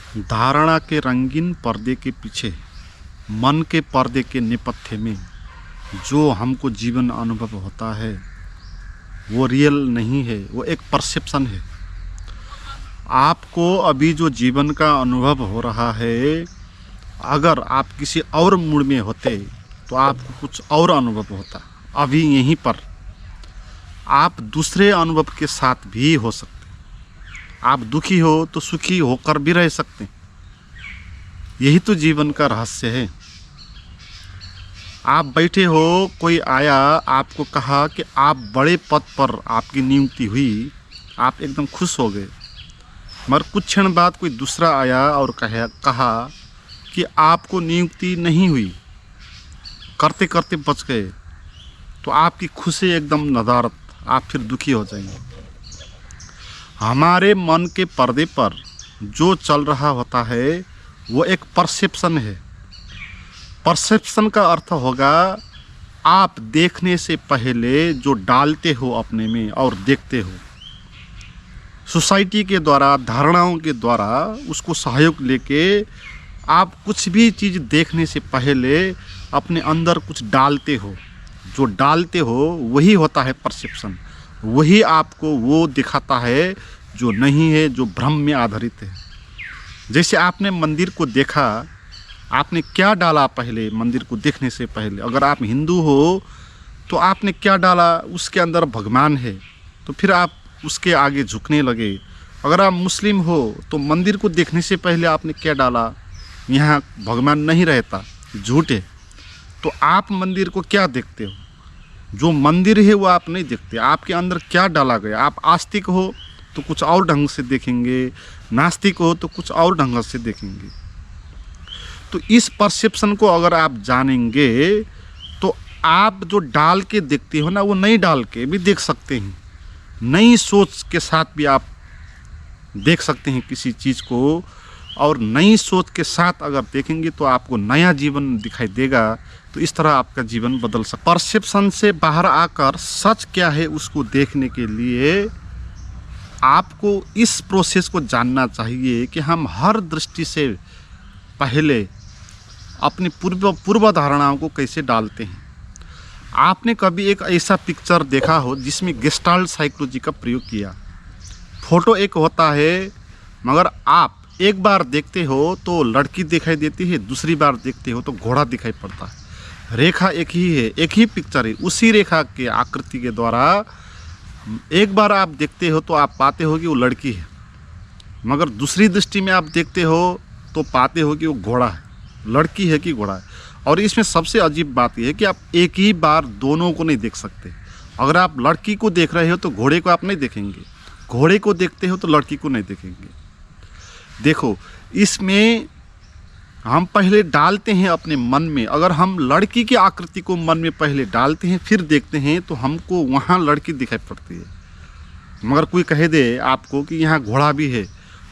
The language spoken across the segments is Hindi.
धारणा के रंगीन पर्दे के पीछे, मन के पर्दे के नेपथ्य में जो हमको जीवन अनुभव होता है वो रियल नहीं है, वो एक परसेप्शन है। आपको अभी जो जीवन का अनुभव हो रहा है, अगर आप किसी और मूड में होते तो आपको कुछ और अनुभव होता। अभी यहीं पर आप दूसरे अनुभव के साथ भी हो सकते। आप दुखी हो तो सुखी होकर भी रह सकते। यही तो जीवन का रहस्य है। आप बैठे हो, कोई आया, आपको कहा कि आप बड़े पद पर आपकी नियुक्ति हुई, आप एकदम खुश हो गए। मगर कुछ क्षण बाद कोई दूसरा आया और कहा कि आपको नियुक्ति नहीं हुई, करते करते बच गए, तो आपकी खुशी एकदम नदारद, आप फिर दुखी हो जाएंगे। हमारे मन के पर्दे पर जो चल रहा होता है वो एक परसेप्शन है। परसेप्शन का अर्थ होगा आप देखने से पहले जो डालते हो अपने में और देखते हो। सोसाइटी के द्वारा, धारणाओं के द्वारा उसको सहयोग लेके आप कुछ भी चीज़ देखने से पहले अपने अंदर कुछ डालते हो। जो डालते हो वही होता है परसेप्शन। वही आपको वो दिखाता है जो नहीं है, जो भ्रम में आधारित है। जैसे आपने मंदिर को देखा, आपने क्या डाला पहले मंदिर को देखने से पहले? अगर आप हिंदू हो तो आपने क्या डाला? उसके अंदर भगवान है, तो फिर आप उसके आगे झुकने लगे। अगर आप मुस्लिम हो तो मंदिर को देखने से पहले आपने क्या डाला? यहाँ भगवान नहीं रहता, झूठ है। तो आप मंदिर को क्या देखते हो? जो मंदिर है वो आप नहीं देखते। आपके अंदर क्या डाला गया? आप आस्तिक हो तो कुछ और ढंग से देखेंगे, नास्तिक हो तो कुछ और ढंग से देखेंगे। तो इस परसेप्शन को अगर आप जानेंगे तो आप जो डाल के देखते हो ना, वो नई डाल के भी देख सकते हैं। नई सोच के साथ भी आप देख सकते हैं किसी चीज़ को, और नई सोच के साथ अगर देखेंगे तो आपको नया जीवन दिखाई देगा। तो इस तरह आपका जीवन बदल सकता है। परसेप्शन से बाहर आकर सच क्या है उसको देखने के लिए आपको इस प्रोसेस को जानना चाहिए कि हम हर दृष्टि से पहले अपनी पूर्व धारणाओं को कैसे डालते हैं। आपने कभी एक ऐसा पिक्चर देखा हो जिसमें गेस्टाल्ट साइकोलॉजी का प्रयोग किया? फोटो एक होता है, मगर आप एक बार देखते हो तो लड़की दिखाई देती है, दूसरी बार देखते हो तो घोड़ा दिखाई पड़ता है। रेखा एक ही है, एक ही पिक्चर है। उसी रेखा के आकृति के द्वारा एक बार आप देखते हो तो आप पाते हो कि वो लड़की है, मगर दूसरी दृष्टि में आप देखते हो तो पाते हो कि वो घोड़ा है। लड़की है कि घोड़ा है। और इसमें सबसे अजीब बात यह है कि आप एक ही बार दोनों को नहीं देख सकते। अगर आप लड़की को देख रहे हो तो घोड़े को आप नहीं देखेंगे, घोड़े को देखते हो तो लड़की को नहीं देखेंगे। देखो, इसमें हम पहले डालते हैं अपने मन में। अगर हम लड़की की आकृति को मन में पहले डालते हैं फिर देखते हैं तो हमको वहाँ लड़की दिखाई पड़ती है। मगर कोई कह दे आपको कि यहाँ घोड़ा भी है,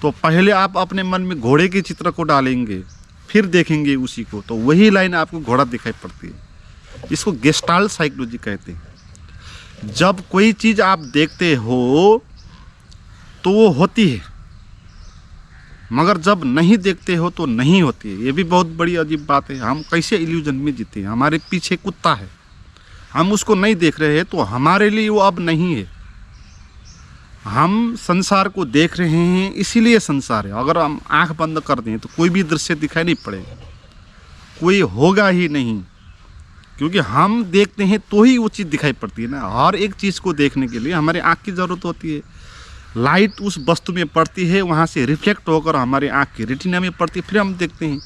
तो पहले आप अपने मन में घोड़े के चित्र को डालेंगे, फिर देखेंगे उसी को, तो वही लाइन आपको घोड़ा दिखाई पड़ती है। इसको गेस्टाल्ट साइकोलॉजी कहते हैं। जब कोई चीज़ आप देखते हो तो वो होती है, मगर जब नहीं देखते हो तो नहीं होती है। ये भी बहुत बड़ी अजीब बात है। हम कैसे इल्यूजन में जीते हैं? हमारे पीछे कुत्ता है, हम उसको नहीं देख रहे हैं तो हमारे लिए वो अब नहीं है। हम संसार को देख रहे हैं इसीलिए संसार है। अगर हम आंख बंद कर दें तो कोई भी दृश्य दिखाई नहीं पड़ेगा, कोई होगा ही नहीं, क्योंकि हम देखते हैं तो ही वो चीज़ दिखाई पड़ती है ना। हर एक चीज़ को देखने के लिए हमारे आँख की ज़रूरत होती है। लाइट उस वस्तु में पड़ती है, वहाँ से रिफ्लेक्ट होकर हमारे आँख की रेटिना में पड़ती है, फिर हम देखते हैं।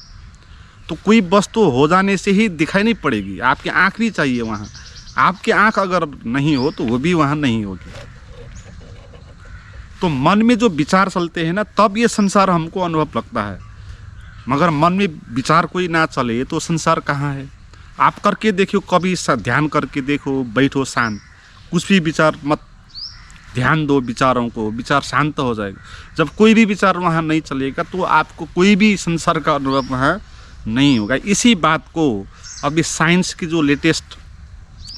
तो कोई वस्तु हो जाने से ही दिखाई नहीं पड़ेगी, आपकी आँख भी चाहिए वहाँ। आपकी आँख अगर नहीं हो तो वो भी वहाँ नहीं होगी। तो मन में जो विचार चलते हैं ना, तब ये संसार हमको अनुभव लगता है। मगर मन में विचार कोई ना चले तो संसार कहाँ है? आप करके देखो, कभी ध्यान करके देखो, बैठो शांत, कुछ भी विचार मत, ध्यान दो विचारों को, विचार शांत हो जाएगा। जब कोई भी विचार वहाँ नहीं चलेगा तो आपको कोई भी संसार का अनुभव वहाँ नहीं होगा। इसी बात को अभी साइंस की जो लेटेस्ट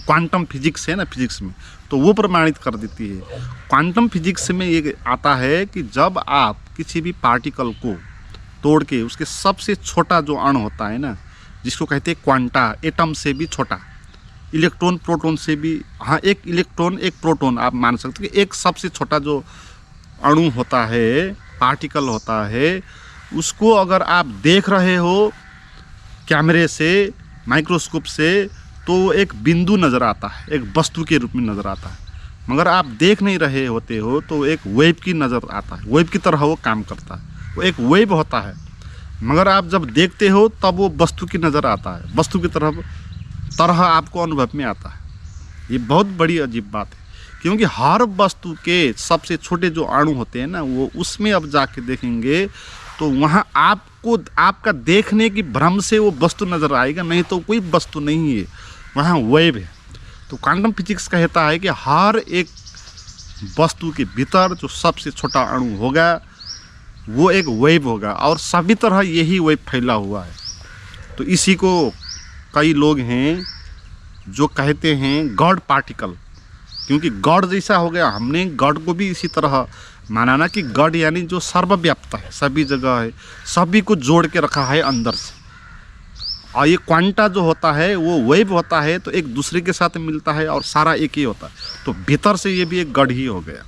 क्वांटम फिजिक्स है ना, फिजिक्स में, तो वो प्रमाणित कर देती है। क्वांटम फिजिक्स में ये आता है कि जब आप किसी भी पार्टिकल को तोड़ के उसके सबसे छोटा जो अणु होता है ना, जिसको कहते हैं क्वांटा, एटम से भी छोटा, इलेक्ट्रॉन प्रोटॉन से भी, हाँ एक इलेक्ट्रॉन एक प्रोटॉन आप मान सकते हैं कि एक सबसे छोटा जो अणु होता है, पार्टिकल होता है, उसको अगर आप देख रहे हो कैमरे से, माइक्रोस्कोप से, तो एक बिंदु नज़र आता है, एक वस्तु के रूप में नज़र आता है। मगर आप देख नहीं रहे होते हो तो एक वेव की नज़र आता है, वेव की तरह वो काम करता है, वो एक वेव होता है। मगर आप जब देखते हो तब वो वस्तु की नज़र आता है, वस्तु की तरह आपको अनुभव में आता है। ये बहुत बड़ी अजीब बात है, क्योंकि हर वस्तु के सबसे छोटे जो अणु होते हैं ना, वो उसमें अब जाके देखेंगे तो वहाँ आपको आपका देखने की भ्रम से वो वस्तु नज़र आएगा, नहीं तो कोई वस्तु नहीं है, वहाँ वेव है। तो क्वांटम फिजिक्स कहता है कि हर एक वस्तु के भीतर जो सबसे छोटा अणु होगा वो एक वेव होगा, और सभी तरह यही वेव फैला हुआ है। तो इसी को कई लोग हैं जो कहते हैं गॉड पार्टिकल, क्योंकि गॉड जैसा हो गया। हमने गॉड को भी इसी तरह माना ना कि गॉड यानी जो सर्वव्याप्त है, सभी जगह है, सभी को जोड़ के रखा है अंदर से। और ये क्वांटा जो होता है वो वेव होता है, तो एक दूसरे के साथ मिलता है और सारा एक ही होता है, तो भीतर से ये भी एक गॉड ही हो गया।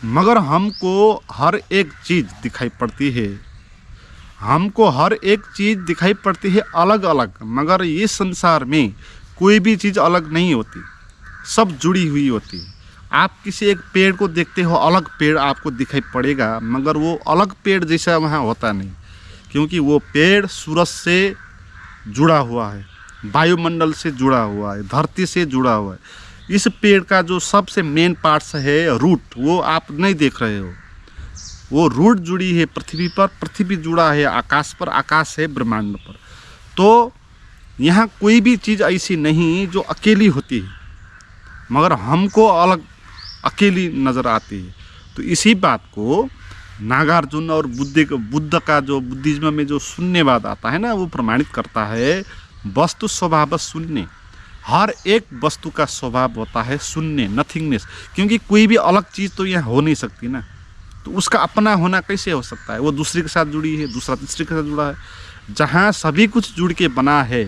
मगर हमको हर एक चीज़ दिखाई पड़ती है, हमको हर एक चीज़ दिखाई पड़ती है अलग अलग, मगर ये संसार में कोई भी चीज़ अलग नहीं होती, सब जुड़ी हुई होती है। आप किसी एक पेड़ को देखते हो, अलग पेड़ आपको दिखाई पड़ेगा, मगर वो अलग पेड़ जैसा वहाँ होता नहीं, क्योंकि वो पेड़ सूरज से जुड़ा हुआ है, वायुमंडल से जुड़ा हुआ है, धरती से जुड़ा हुआ है। इस पेड़ का जो सबसे मेन पार्ट्स है रूट, वो आप नहीं देख रहे हो, वो रूट जुड़ी है पृथ्वी पर, पृथ्वी जुड़ा है आकाश पर, आकाश है ब्रह्मांड पर। तो यहाँ कोई भी चीज़ ऐसी नहीं जो अकेली होती है, मगर हमको अलग अकेली नज़र आती है। तो इसी बात को नागार्जुन और बुद्ध का जो बुद्धिज्म में जो शून्यवाद आता है ना, वो प्रमाणित करता है। वस्तु स्वभाव शून्य, हर एक वस्तु का स्वभाव होता है शून्य, नथिंगनेस, क्योंकि कोई भी अलग चीज़ तो यहाँ हो नहीं सकती ना, तो उसका अपना होना कैसे हो सकता है? वो दूसरे के साथ जुड़ी है, दूसरा तीसरे के साथ जुड़ा है। जहाँ सभी कुछ जुड़ के बना है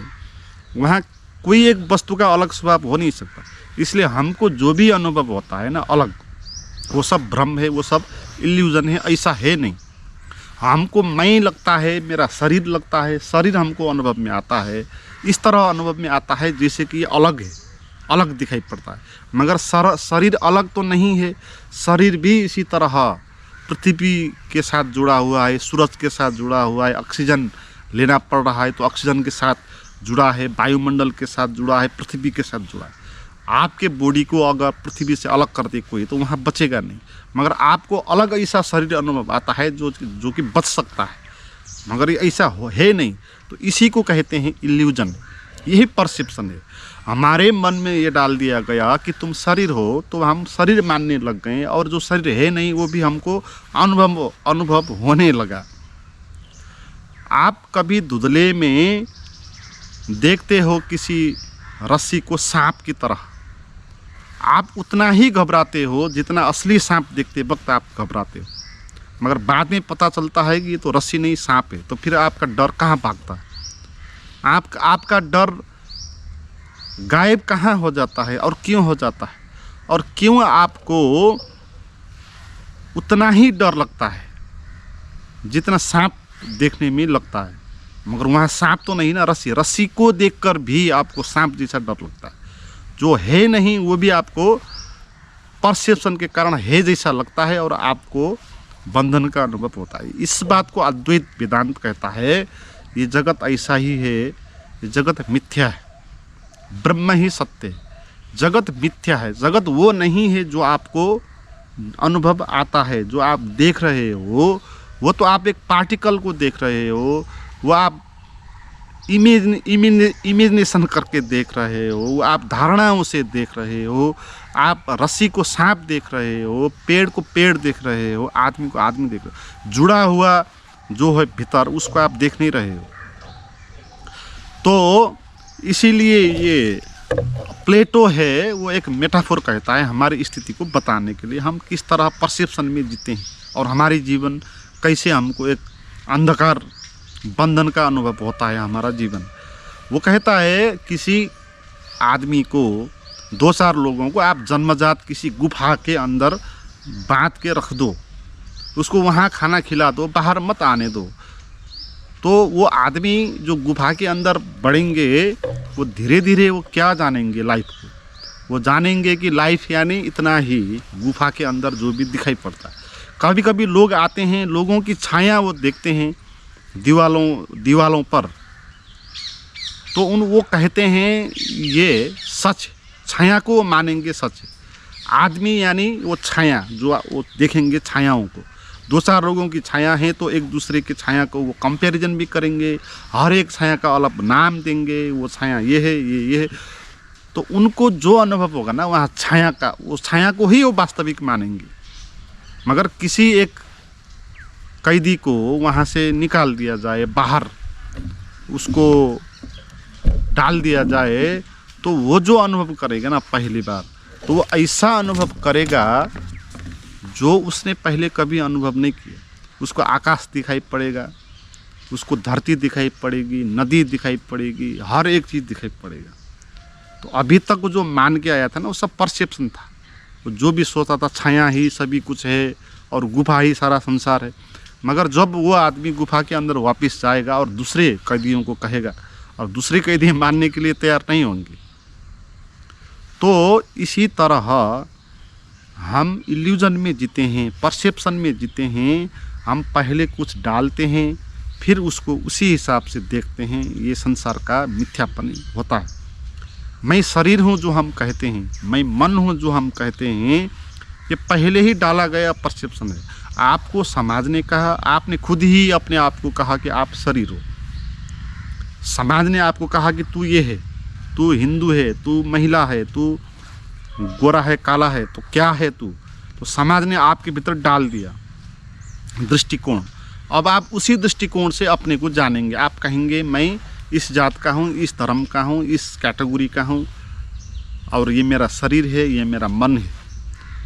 वहाँ कोई एक वस्तु का अलग स्वभाव हो नहीं सकता। इसलिए हमको जो भी अनुभव होता है ना अलग, वो सब भ्रम है, वो सब इल्यूजन है, ऐसा है नहीं। हमको मैं लगता है, मेरा शरीर लगता है, शरीर हमको अनुभव में आता है, इस तरह अनुभव में आता है जैसे कि अलग है, अलग दिखाई पड़ता है। मगर शरीर अलग तो नहीं है, शरीर भी इसी तरह पृथ्वी के साथ जुड़ा हुआ है, सूरज के साथ जुड़ा हुआ है, ऑक्सीजन लेना पड़ रहा है तो ऑक्सीजन के साथ जुड़ा है, वायुमंडल के साथ जुड़ा है, पृथ्वी के साथ जुड़ा है। आपके बॉडी को अगर पृथ्वी से अलग कर दे कोई तो वहाँ बचेगा नहीं, मगर आपको अलग ऐसा शरीर अनुभव आता है जो कि बच सकता है, मगर ये ऐसा है नहीं। तो इसी को कहते हैं इल्यूजन, यही परसेप्शन है। हमारे मन में ये डाल दिया गया कि तुम शरीर हो, तो हम शरीर मानने लग गए, और जो शरीर है नहीं वो भी हमको अनुभव होने लगा। आप कभी धुंधले में देखते हो किसी रस्सी को सांप की तरह, आप उतना ही घबराते हो जितना असली सांप देखते वक्त आप घबराते हो, मगर बाद में पता चलता है कि ये तो रस्सी नहीं सांप है, तो फिर आपका डर कहाँ भागता है? आपका डर गायब कहाँ हो जाता है और क्यों हो जाता है? और क्यों आपको उतना ही डर लगता है जितना सांप देखने में लगता है? मगर वहाँ सांप तो नहीं ना, रस्सी को देखकर भी आपको सांप जैसा डर लगता है। जो है नहीं वो भी आपको परसेप्शन के कारण है जैसा लगता है, और आपको बंधन का अनुभव होता है। इस बात को अद्वैत वेदांत कहता है, ये जगत ऐसा ही है, ये जगत मिथ्या है, ब्रह्म ही सत्य है, जगत मिथ्या है। जगत वो नहीं है जो आपको अनुभव आता है, जो आप देख रहे हो, वो तो आप एक पार्टिकल को देख रहे हो, वो आप इमेजिनेशन करके देख रहे हो, वो आप धारणाओं से देख रहे हो, आप रस्सी को सांप देख रहे हो, पेड़ को पेड़ देख रहे हो, आदमी को आदमी देख रहे हो, जुड़ा हुआ जो है भीतर उसको आप देख नहीं रहे हो। तो इसीलिए ये प्लेटो है वो एक मेटाफोर कहता है हमारी स्थिति को बताने के लिए, हम किस तरह परसेप्शन में जीते हैं और हमारी जीवन कैसे हमको एक अंधकार बंधन का अनुभव होता है हमारा जीवन। वो कहता है किसी आदमी को, 2-4 लोगों को आप जन्मजात किसी गुफा के अंदर बांध के रख दो, उसको वहाँ खाना खिला दो, बाहर मत आने दो, तो वो आदमी जो गुफा के अंदर बढ़ेंगे वो धीरे धीरे वो क्या जानेंगे लाइफ को, वो जानेंगे कि लाइफ यानी इतना ही गुफा के अंदर जो भी दिखाई पड़ता है। कभी कभी लोग आते हैं, लोगों की छाया वो देखते हैं दीवालों पर, तो वो कहते हैं ये सच, छाया को वो मानेंगे सच। आदमी यानी वो छाया, जो वो देखेंगे छायाओं को, 2-4 लोगों की छाया है तो एक दूसरे की छाया को वो कंपैरिजन भी करेंगे, हर एक छाया का अलग नाम देंगे, वो छाया ये है ये है, तो उनको जो अनुभव होगा ना वहाँ छाया का, वो छाया को ही वो वास्तविक मानेंगे। मगर किसी एक कैदी को वहाँ से निकाल दिया जाए, बाहर उसको डाल दिया जाए, तो वो जो अनुभव करेगा ना पहली बार, तो वो ऐसा अनुभव करेगा जो उसने पहले कभी अनुभव नहीं किया। उसको आकाश दिखाई पड़ेगा, उसको धरती दिखाई पड़ेगी, नदी दिखाई पड़ेगी, हर एक चीज़ दिखाई पड़ेगा। तो अभी तक वो जो मान के आया था ना वो सब परसेप्शन था, वो जो भी सोचता था छाया ही सभी कुछ है और गुफा ही सारा संसार है। मगर जब वो आदमी गुफा के अंदर वापस जाएगा और दूसरे कैदियों को कहेगा, और दूसरे कैदी मानने के लिए तैयार नहीं होंगे, तो इसी तरह हम इल्यूजन में जीते हैं, परसेप्शन में जीते हैं। हम पहले कुछ डालते हैं, फिर उसको उसी हिसाब से देखते हैं। ये संसार का मिथ्यापन होता है। मैं शरीर हूँ जो हम कहते हैं, मैं मन हूँ जो हम कहते हैं, ये पहले ही डाला गया परसेप्शन है। आपको समाज ने कहा, आपने खुद ही अपने आप को कहा कि आप शरीर हो। समाज ने आपको कहा कि तू ये है, तू हिंदू है, तू महिला है, तू गोरा है, काला है, तो क्या है तू, तो समाज ने आपके भीतर डाल दिया दृष्टिकोण। अब आप उसी दृष्टिकोण से अपने को जानेंगे। आप कहेंगे मैं इस जात का हूँ, इस धर्म का हूँ, इस कैटेगरी का हूँ, और ये मेरा शरीर है, ये मेरा मन है।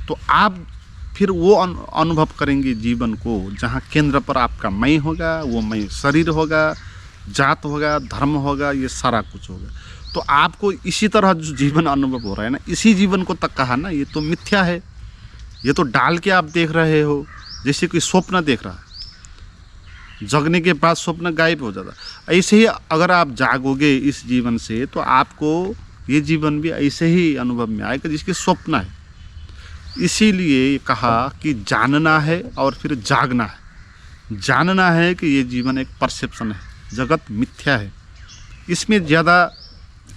तो आप फिर वो अनुभव करेंगे जीवन को, जहाँ केंद्र पर आपका मैं होगा, वो मैं शरीर होगा, जात होगा, धर्म होगा, ये सारा कुछ होगा। तो आपको इसी तरह जो जीवन अनुभव हो रहा है ना, इसी जीवन को तक कहा ना ये तो मिथ्या है, ये तो डाल के आप देख रहे हो, जैसे कोई स्वप्न देख रहा है, जगने के बाद स्वप्न गायब हो जाता। ऐसे ही अगर आप जागोगे इस जीवन से, तो आपको ये जीवन भी ऐसे ही अनुभव में आएगा जिसके स्वप्न है। इसीलिए कहा कि जानना है और फिर जागना है। जानना है कि ये जीवन एक परसेप्शन है, जगत मिथ्या है, इसमें ज़्यादा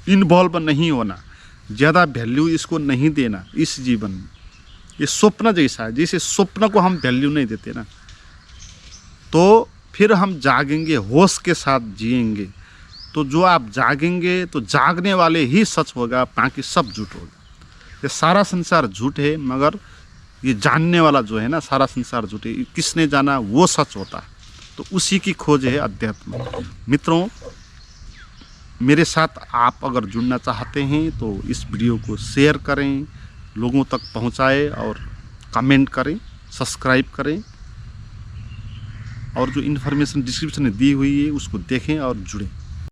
इन्वॉल्व नहीं होना, ज़्यादा वैल्यू इसको नहीं देना। इस जीवन में ये स्वप्न जैसा है, जैसे स्वप्न को हम वैल्यू नहीं देते ना, तो फिर हम जागेंगे, होश के साथ जिएंगे। तो जो आप जागेंगे तो जागने वाले ही सच होगा, बाकी सब झूठ होगा। ये सारा संसार झूठ है, मगर ये जानने वाला जो है ना, सारा संसार झूठ है, किसने जाना वो सच होता है। तो उसी की खोज है अध्यात्म। मित्रों, मेरे साथ आप अगर जुड़ना चाहते हैं तो इस वीडियो को शेयर करें, लोगों तक पहुंचाएं और कमेंट करें, सब्सक्राइब करें, और जो इन्फॉर्मेशन डिस्क्रिप्शन में दी हुई है उसको देखें और जुड़ें।